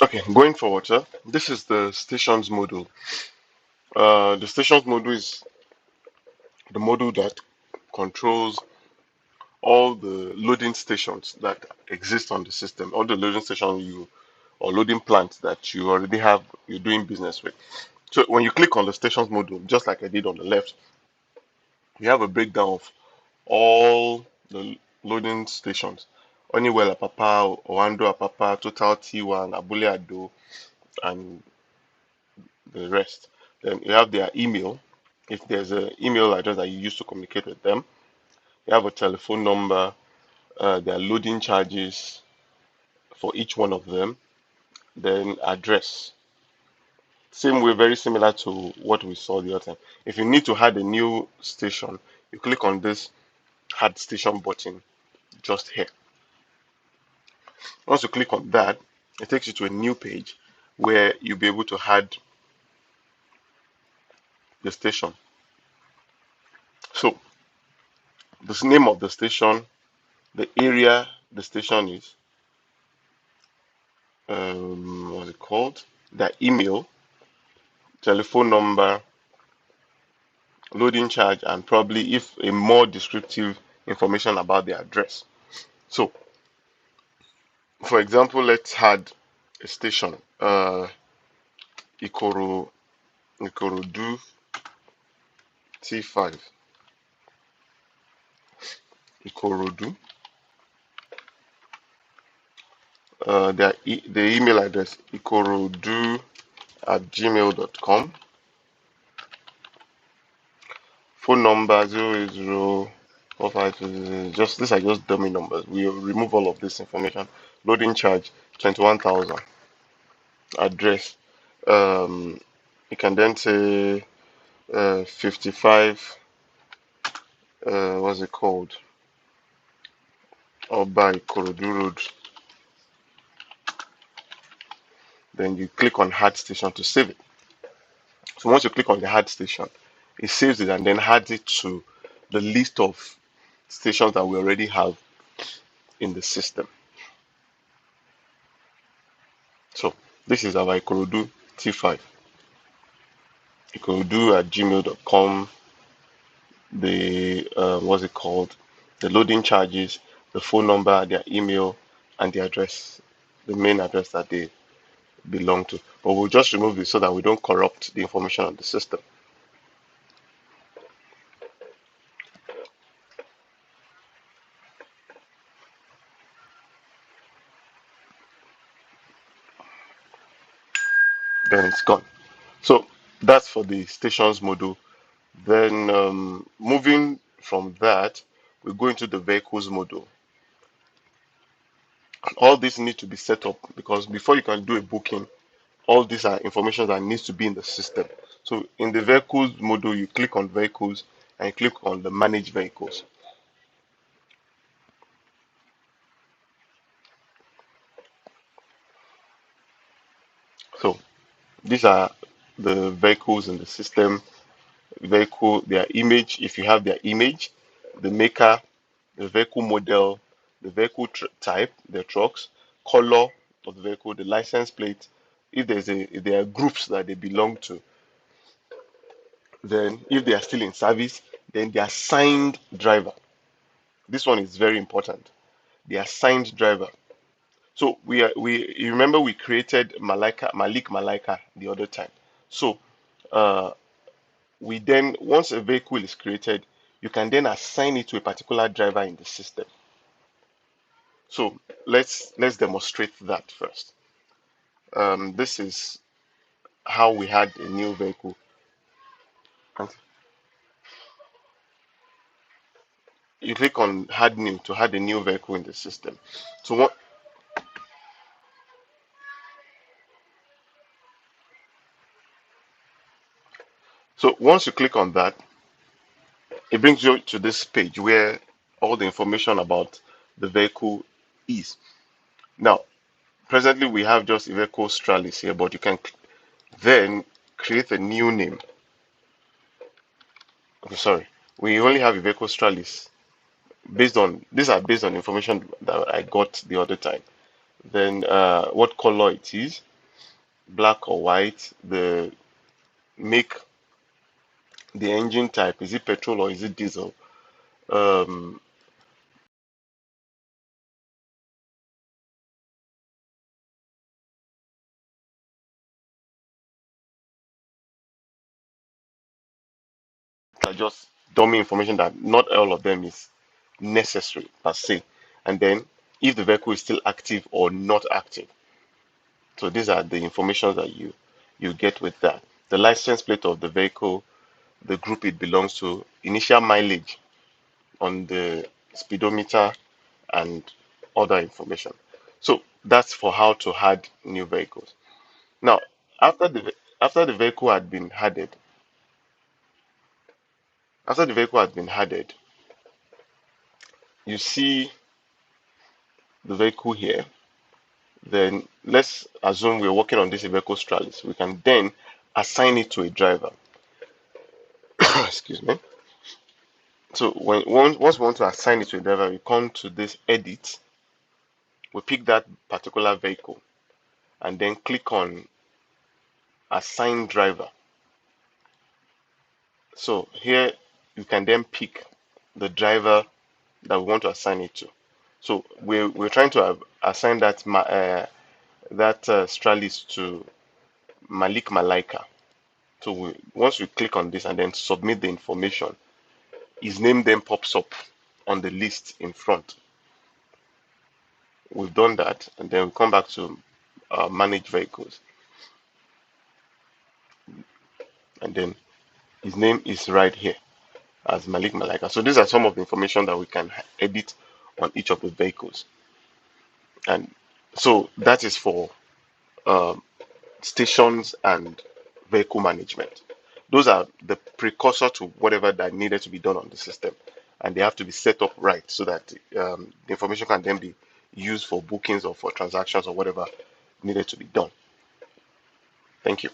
Okay, going forward, sir. This is the stations module. The stations module is the module that controls all the loading stations that exist on the system, all the loading stations you or loading plants that you already have, you're doing business with. So when you click on the stations module, just like I did on the left, you have a breakdown of all the loading stations. Honeywell Apapa, Oando Apapa, Total T1, Abule Ado, and the rest. Then you have their email. If there's an email address that you use to communicate with them, you have a telephone number, their loading charges for each one of them, then address. Same way, very similar to what we saw the other time. If you need to add a new station, you click on this add station button just here. Once you click on that, it takes you to a new page where you'll be able to add the station. So, the name of the station, the area the station is, what's it called? Their email, telephone number, loading charge, and probably if a more descriptive information about the address. So, for example, let's add a station, Ikoro, Ikorodu T5, Ikorodu. The email address ikorodu@gmail.com. Phone number 08045. Just these are just dummy numbers. We remove all of this information. Loading charge 21,000. Address. Um, you can then say 55. What's it called? Or by Ikorodu Road. Then you click on Add Station to save it. So once you click on the Add Station, it saves it and then adds it to the list of stations that we already have in the system. So this is our Ikorodu T5. Ikorodu@gmail.com. The what's it called? The loading charges, the phone number, their email, and the address, the main address that they belong to. But we'll just remove this so that we don't corrupt the information on the system. Then it's gone. So that's for the stations module. Then moving from that, we go into the vehicles module. All this need to be set up because before you can do a booking, all these are information that needs to be in the system. So in the vehicles module, you click on vehicles and you click on the manage vehicles. So these are the vehicles in the system. Vehicle, their image, if you have their image, the maker, the vehicle model, the vehicle type, the trucks, color of the vehicle, the license plate. If there are groups that they belong to, then if they are still in service, then the assigned driver. This one is very important. The assigned driver. So you remember we created Malik Malika the other time. So uh, we then once a vehicle is created, you can then assign it to a particular driver in the system. So let's demonstrate that first. This is how we had a new vehicle. You click on add new to add a new vehicle in the system. So once you click on that, it brings you to this page where all the information about the vehicle is. Now, presently we have just vehicle Stralis here, but you can then create a new name. Okay, sorry, we only have a vehicle Stralis based on these are based on information that I got the other time. then what color it is, black or white, the make, the engine type, is it petrol or is it diesel, um, are just dummy information that not all of them is necessary per se. And then if the vehicle is still active or not active. So these are the information that you get with that. The license plate of the vehicle, the group it belongs to, initial mileage on the speedometer, and other information. So that's for how to add new vehicles. Now, after the vehicle had been added, after the vehicle had been added, you see the vehicle here. Then let's assume we're working on this vehicle stralis. We can then assign it to a driver. Excuse me. So once we want to assign it to a driver, we come to this edit. We pick that particular vehicle and then click on assign driver. So here you can then pick the driver that we want to assign it to. So we're trying to assign that stralis to Malik Malaika. So once we click on this and then submit the information, his name then pops up on the list in front. We've done that, and then we come back to manage vehicles, and then his name is right here as Malik Malaika. So these are some of the information that we can edit on each of the vehicles, and so that is for um, stations and vehicle management. Those are the precursor to whatever that needed to be done on the system, and they have to be set up right so that the information can then be used for bookings or for transactions or whatever needed to be done. Thank you.